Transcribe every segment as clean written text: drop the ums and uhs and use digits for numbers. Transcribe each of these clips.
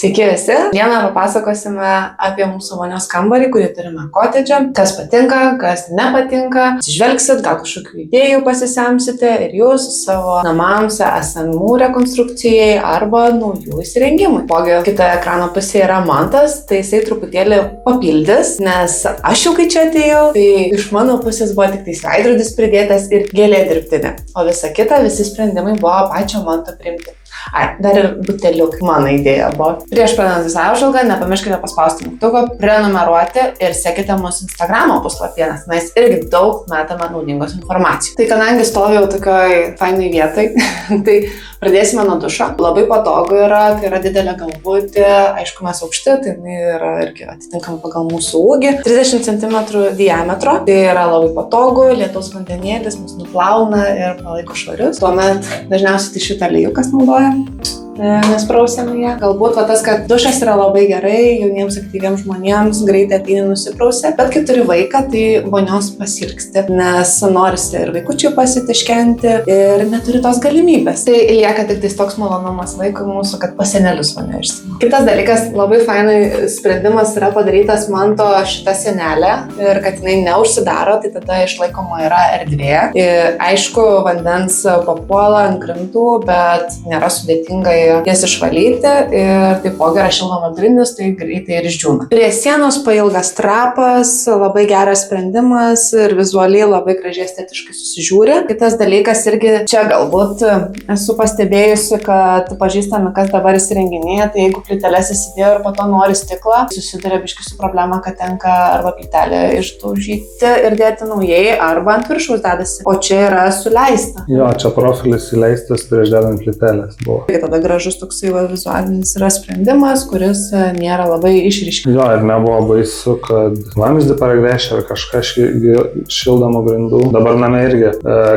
Sveiki visi. Dieną papasakosime apie mūsų vonios kambarį, kurį turime kotedže. Kas patinka, kas nepatinka. Atsižvelgsit, gal kažkokių idėjų pasisemsite ir jūs savo namams esamų rekonstrukcijai arba naujų įsirengimui. Pogi kita ekrano pusė yra Mantas, tai jisai truputėlį papildys, nes aš jau kai čia atėjau, tai iš mano pusės buvo tik veidrodis pridėtas ir gėlė dirbtinė. O visa kita, visi sprendimai buvo pačio Manto priimti. Dar ir buteliuk mano idėja buvo. Prieš pradedant visą apžvalgą, nepamirškite paspausti mygtuko, prenumeruoti ir sekite mūsų Instagramo puslapyje, nes mes irgi daug metame naudingos informacijos. Tai kadangi stoviu jau tokioj fainai vietai, tai pradėsime nuo dušo. Labai patogu yra, kai yra didelė galvutė, aišku mes aukšti, tai yra irgi atitinkama pagal mūsų ūgį. 30 cm diametro, tai yra labai patogu, lietaus vandenėlis mus nuplauna ir palaiko švarius. Tuomet dažniausiai tai šitą aliejų kas naudoja. Nesprausiame ją. Galbūt tas, kad dušas yra labai gerai jauniems aktyviems žmonėms, greitai ateini nusiprausia, bet kai turi vaiką, tai vonios pasilgsti, nes norisi ir vaikučiui pasitiškenti ir neturi tos galimybės. Tai lieka tik tais toks malonumas vaikui mūsų, kad pasenelius vonia išsima. Kitas dalykas, labai fainai sprendimas yra padarytas Manto šitą sienelę ir kad jinai neužsidaro, tai tada išlaikoma yra erdvė. Ir, aišku, vandens papuola ant grindų, bet nėra sudėtinga jas išvalyti ir taipogi yra šildomo grindys, tai greitai ir išdžiūna. Prie sienos pailgas trapas, labai geras sprendimas ir vizualiai labai gražiai estetiškai susižiūri. Kitas dalykas irgi čia galbūt esu pastebėjusi, kad pažįstami, kas dabar įsirenginėja, tai jeigu plyteles įsidėjo ir po to nori stiklą, susiduria biškį su problema, kad tenka arba plytelę išdaužyti ir dėti naujai, arba ant viršaus dedasi, o čia yra suleista. Jo, čia profilis įleistas prieš dedant plytelės buvo. Tada gražus toksai vizualinis yra sprendimas, kuris nėra labai išryškintas. Jo, ir nebuvo baisu, kad vamzdį pargręžė ar kažką šildomų grindų. Dabar name irgi,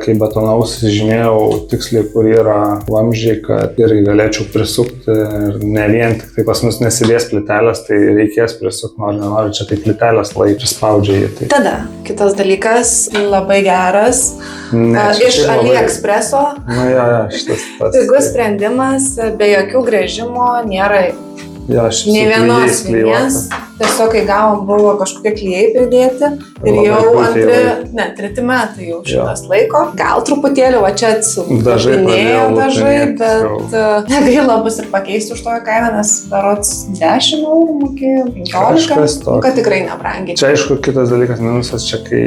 kai betonavus, žymėjau tiksliai, kur yra vamzdžiai, kad irgi galėčiau prisukti ir ne vien tik tai pas mus nesidės plytelės, tai reikės prisukti, nori čia tai plytelės lai prispaudžia jį. Tai. Tada, kitas dalykas, labai geras, iš AliExpresso. Šitas tas. Pigus sprendimas, be jokių gręžimo, nėra nei vienos vinies. Tiesiog, kai gavom, buvo kažkokie klijai pridėti ir jau treti metai jau šitas laiko. Gal truputėlį, va čia atsipinėjo dažai, bet negaila bus ir pakeisti už toją kainą, nes berods 10 eurų mokėjo, 15, kad tikrai nebrangiai. Čia aišku, kitas dalykas, minusas, čia kai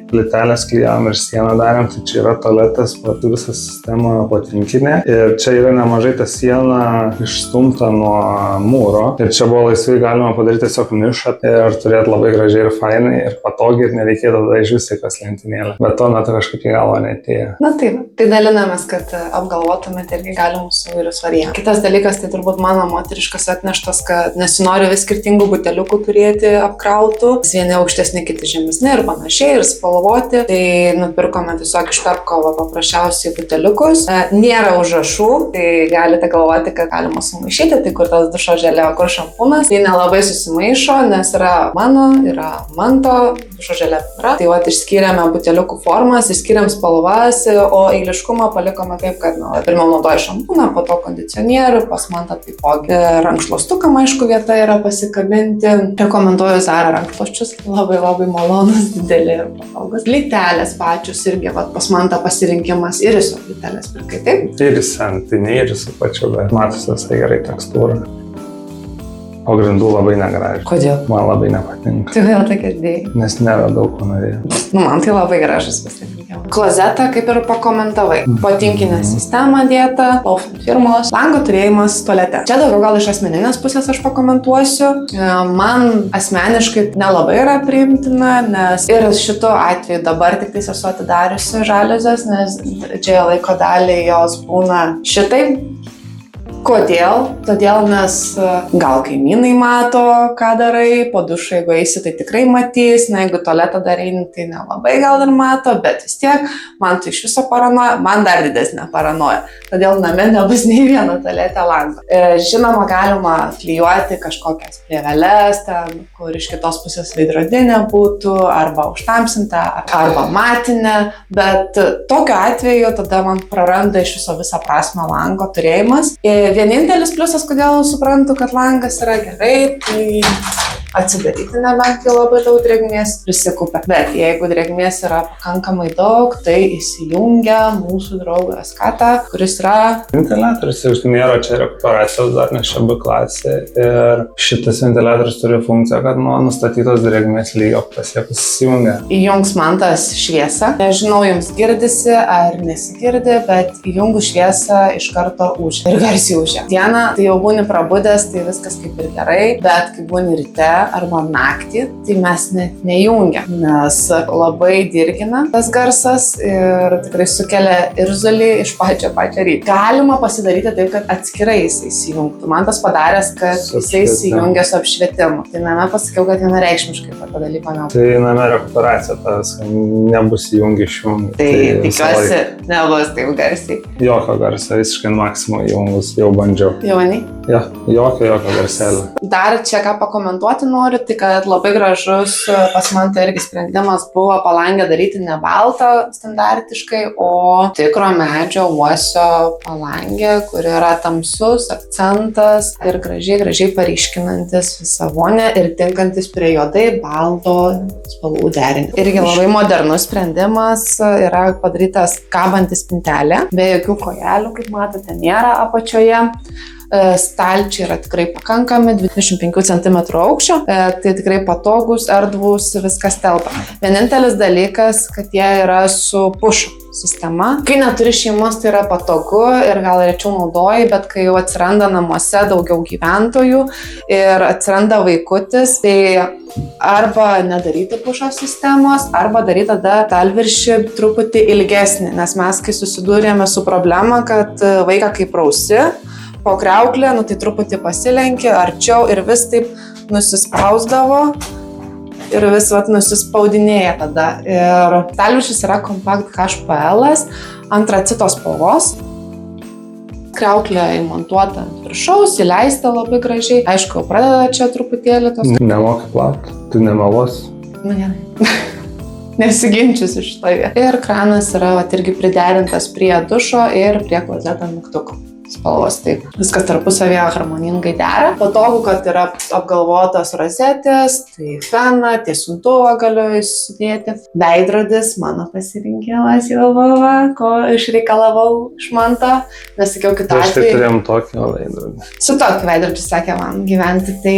plytelės klijavom ir sieną darėm, tai čia yra tualetas, visą sistemą patvinkinė ir čia yra nemažai ta siena išstumta nuo mūro ir čia buvo laisvai galima padaryti tiesiog nišą ir turėti labai gražiai ir fainai ir patogiai ir nereikėtų tada iš visai kas lentynėlę. Bet tuo metu kažkaip į galvą neatėjo. Na taip, tai dalinamės, kad apgalvotumėte irgi galimus įvairius variantus. Kitas dalykas, tai turbūt mano moteriškas atneštas, kad nesinori vis skirtingų buteliukų turėti apkrautų. Vieni aukštesni, kiti žemesni ir panašiai ir spalvoti. Tai nupirkome tiesiog iš Pepko paprasčiausiai buteliukus. Nėra užrašų, tai galite galvoti, kad galima sumaišyti, tai kur tas dušo želė, kur šampūnas. Tai nelabai susimaišo, nes yra mano, yra Manto, dušo želė yra. Tai išskyrėme buteliukų formas, išskyrėm spalvas, o eiliškumą palikome taip, kad pirmiau naudoju šampūną, po to kondicionierių, pas Mantą taipogi rankšluostukam, aišku, vieta yra pasikabinti. Rekomenduoju Zara rankšluosčius, labai labai malonus, dideli ir patogus. Plytelės pačius irgi, pas Mantą pasirinkimas iriso plytelės pirkai, taip? Irisą, tai ne iriso pačiu, bet matosi visai gerai tekstūra. O grindų labai negraži. Kodėl? Man labai nepatinka. Tai vėl tokia idėja. Nes nėra daug ko norėjau. Man tai labai gražus pasirinkimai. Klozetą kaip ir pakomentavai. Potinkinė sistema dėta, Laufman firmos, lango turėjimas tualete. Čia daugiau gal iš asmeninės pusės aš pakomentuosiu. Man asmeniškai nelabai yra priimtina, nes ir šituo atveju dabar tik tais esu atidariusi žaliuzes, nes didžiąją laiko dalį jos būna šitaip. Kodėl? Todėl, nes gal kaimynai mato, ką darai, po dušą, jeigu eisi, tai tikrai matys, na, jeigu tualetą dar eini, tai nelabai gal ir mato, bet vis tiek, man tai iš viso paranoja, man dar didesnė paranoja. Todėl name nebus nei vieno tualete lango. Žinoma, galima klijuoti kažkokias plėveles, ten, kur iš kitos pusės veidrodinė būtų, arba užtamsinta, arba matinė, bet tokiu atveju tada man praranda iš viso visą prasmę lango turėjimas. Vienintelis pliusas, kodėl suprantu, kad langas yra gerai, tai atsidaryti nebent jau labai daug drėgmės prisikupia. Bet jeigu drėgmės yra pakankamai daug, tai įsijungia mūsų draugas Kata, kuris yra... Ventiliatorius, iš nėra čia rekuperacijos dar, nes čia B klasė ir šitas ventiliatorius turi funkciją, kad nuo nustatytos drėgmės lygio pasiekus įsijungia. Įjungs man tas šviesą. Nežinau, jums girdisi ar nesigirdi, bet įjungus šviesą iš karto ūžia. Ir garsiai ūžia. Dieną, tai jau būni prabudęs, tai viskas kaip ir gerai, bet kai būni ryte arba naktį, tai mes net nejungiam, nes labai dirgina tas garsas ir tikrai sukelia irzulį iš pačio ryto. Galima pasidaryti taip, kad atskirai jisai įsijungtų. Man tas padaręs, kad jisai įsijungia su apšvietimu. Tai name pasakiau, kad vienareikšmiškai tą dalyką nebus. Tai name rekuperacija tas nebus įjungi išjungi. Tai tikiuosi, nebus taip garsiai. Jokio garso, visiškai maksimum įjungus, jau bandžiau. Jauni? Ja, jokio garselio. Dar čia ką pakomentuoti noriu, tai kad labai gražus pas man tai irgi sprendimas buvo palangę daryti ne baltą standartiškai, o tikro medžio uosio palangę, kur yra tamsus akcentas ir gražiai paryškinantis visą vonę ir tinkantis prie juodai balto spalvų derinio. Irgi labai modernus sprendimas, yra padarytas kabantis spintelė, be jokių kojelių, kaip matote, nėra apačioje. Stalčiai yra tikrai pakankami, 25 cm aukščio, tai tikrai patogus, erdvus, viskas telpa. Vienintelis dalykas, kad jie yra su push sistema. Kai neturi šeimos, tai yra patogu ir gal rečiau naudoji, bet kai jau atsiranda namuose daugiau gyventojų ir atsiranda vaikutis, tai arba nedaryti pušo sistemos, arba daryti tada talviršį truputį ilgesnį, nes mes kai susidūrėme su problema, kad vaiką kaip prausi, po kriauklę, tai truputį pasilenki arčiau ir vis taip nusispausdavo ir vis nusispaudinėja tada. Ir talviršis yra Compact HPL, antracito spalvos. Kriauklė įmontuota ant viršaus, įleista labai gražiai. Aišku, pradeda čia truputėlį tos... Nemoki plauti, tu nemeluos. Nu, gerai. Nesiginčiusi šitoje. Ir kranas yra irgi priderintas prie dušo ir prie klozeto mygtuko. Spalvos, taip. Viskas tarpusavėje harmoningai dera. Patogu, kad yra apgalvotos rozetės, tai feną, tiesintuvą galiu įsidėti. Veidrodis, mano pasirinkimas jau buvo, ko išreikalavau iš Manto. Nesakiau kitą atveju. Aš tai turėjom tokį veidrodį. Su tokiu veidrodžiu sakė man gyventi, tai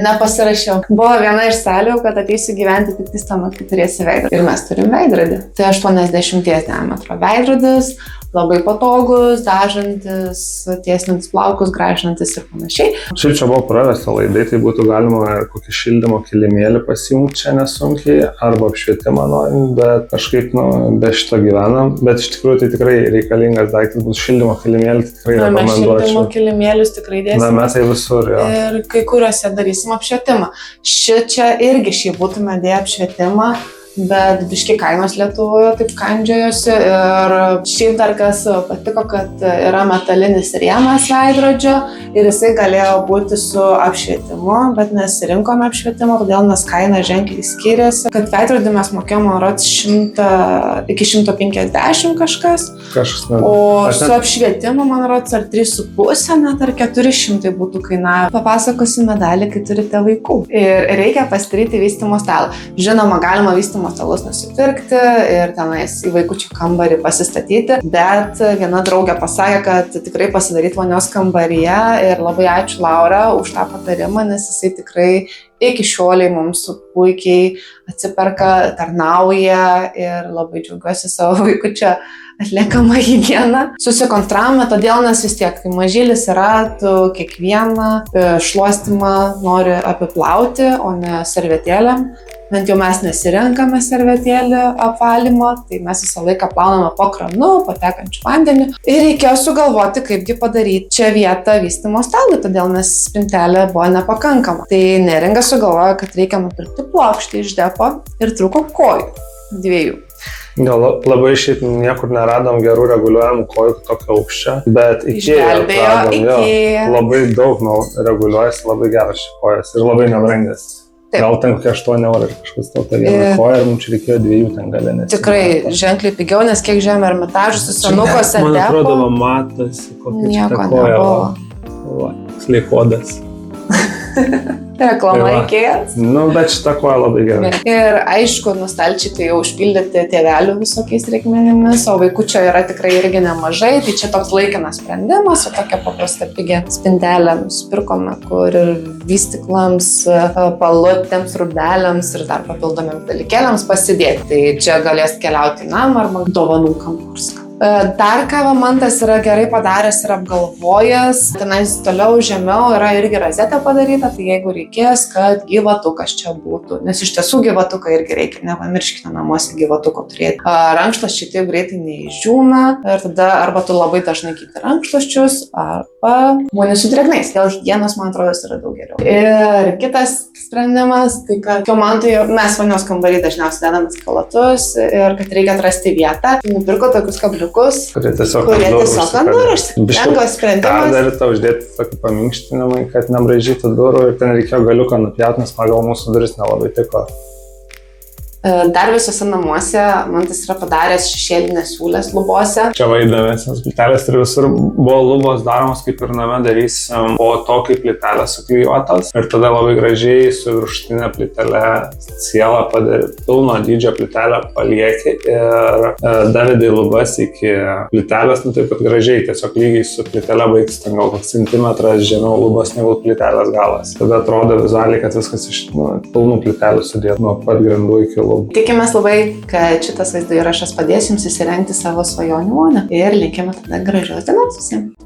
nepasirašiau. Buvo viena iš sąlygų, kad ateisiu gyventi tik tuomet, kai turėsi veidrodį. Ir mes turim veidrodį. Tai 80 diametro veidrodis. Labai patogus, dažantis, tiesinantis plaukus, gražinantis ir panašiai. Šiaip čia buvo pravesta laidai, tai būtų galima kokį šildymo kilimėlį pasijungti čia nesunkiai, arba apšvietimą norint, bet kažkaip, be šito gyvenam. Bet iš tikrųjų tai tikrai reikalingas daiktas bus šildymo kilimėlį, tikrai rekomenduočiau. Mes šildymo kilimėlius tikrai dėsime. Mes tai visur, jo. Ir kai kuriuose darysim apšvietimą. Čia irgi šį būtume dėję apšvietimą. Bet biški kainos Lietuvoje taip kandžiojosi ir šiaip dar kas patiko, kad yra metalinis rėmas veidrodžio ir jisai galėjo būti su apšvietimu, bet nesirinkome apšvietimo, todėl nes kaina ženkliai skiriasi. Kad veidrodį mes mokėjome rods 100 iki 150 kažkas, o su apšvietimu man rods ar 3,5 net ar 400 būtų kainavę. Papasakosime dalį, kai turite vaikų. Ir reikia pasidaryti vystymo stalą. Žinoma, galima vystymo stalus nusipirkti ir tenais į vaikučių kambarį pasistatyti, bet viena draugė pasakė, kad tikrai pasidaryti vonios kambaryje ir labai ačiū Laura už tą patarimą, nes jisai tikrai iki šioliai mums puikiai atsiperka, tarnauja ir labai džiaugiuosi savo vaikučio atliekama higiena. Susikonstravome, todėl nes vis tiek, kai mažylis yra, tu kiekvieną šluostymą nori apiplauti, o ne servetėlėm. Bent jau mes nesirenkame servetėlį apvalymo, tai mes visą laiką plauname po kranu, patekančiu vandeniu. Ir reikėjo sugalvoti, kaipgi padaryti čia vietą vystymo stalui, todėl nes spintelė buvo nepakankama. Tai Neringa sugalvojo, kad reikia nupirkti plokštę iš depo ir trūko kojų, 2. Gal labai šiaip niekur neradom gerų reguliuojamų kojų tokio aukščio, bet IKEA labai daug reguliuojasi, labai geras šį kojas ir labai nebrangias. Gal ten kokie 8 eurų ir kažkas tauta vieną koją ir mums reikėjo 2 ten galenės. Tikrai ženkliai pigiau, nes kiek žemė Ermitažuose senukose depo. Man atrodo, matosi, kokia čia ta koja. Va, slikodas. Reklama Tai va. reikės. Nu, bet šitą koja labai gerai. Ir aišku, stalčiai tai jau užpildyti tėvelių visokiais reikmenimis, o vaikučio yra tikrai irgi nemažai, tai čia toks laikinas sprendimas, o tokia paprasta pigia spintelė nusipirkome, kur ir vystiklams, palutėms, rūbeliams ir dar papildomiems dalykėliams pasidėti. Tai čia galės keliauti į namą arba dovanų kampurską. Dar ką Mantas yra gerai padaręs ir apgalvojęs, tenais toliau žemiau yra irgi rozetė padaryta, tai jeigu reikės, kad gyvatukas čia būtų, nes iš tiesų gyvatuką irgi reikia, nepamirškite namuose gyvatuko turėti. Rankšluosčiai taip greitai neišdžiūna ir tada arba tu labai dažnai keiti rankšluosčius, arba būni su drėgnais, dėl higienos man atrodo yra daug geriau. Ir kitas sprendimas, tai kad Mantui mes vonios kambarį dažniausiai dedame skalatus ir kad reikia atrasti vietą, tai nupirko tokius kabliukus, kurie tiesiog ant durų. Lengvas sprendimas. Ką daryti, uždėti tokį paminkštinimą, kad nebraižytų durų ir ten reikėjo galiuką nupjauti, nes pagal mūsų duris nelabai tiko. Dar visose namuose Mantas yra padaręs šešėlinės siūlės lubose. Čia vaidamėsės plytelės ir visur buvo lubos daromos, kaip ir name darysim po to, kai plytelės suklijuotos. Ir tada labai gražiai su viršutinė plytelė sielą padarė, pilno dydžio plytelę palieki ir davedai lubas iki plytelės, taip pat gražiai, tiesiog lygiai su plytelė baigtis, ten gal koks centimetras žemiau lubos negu plytelės galas. Tada atrodo vizualiai, kad viskas iš pilnų plytelių sudėta nuo pat grindų iki lubų. Tikimės labai, kad šitas vaizdo įrašas padės jums įsirengti savo svajonių vonią ir linkime tada gražios dienos visiems.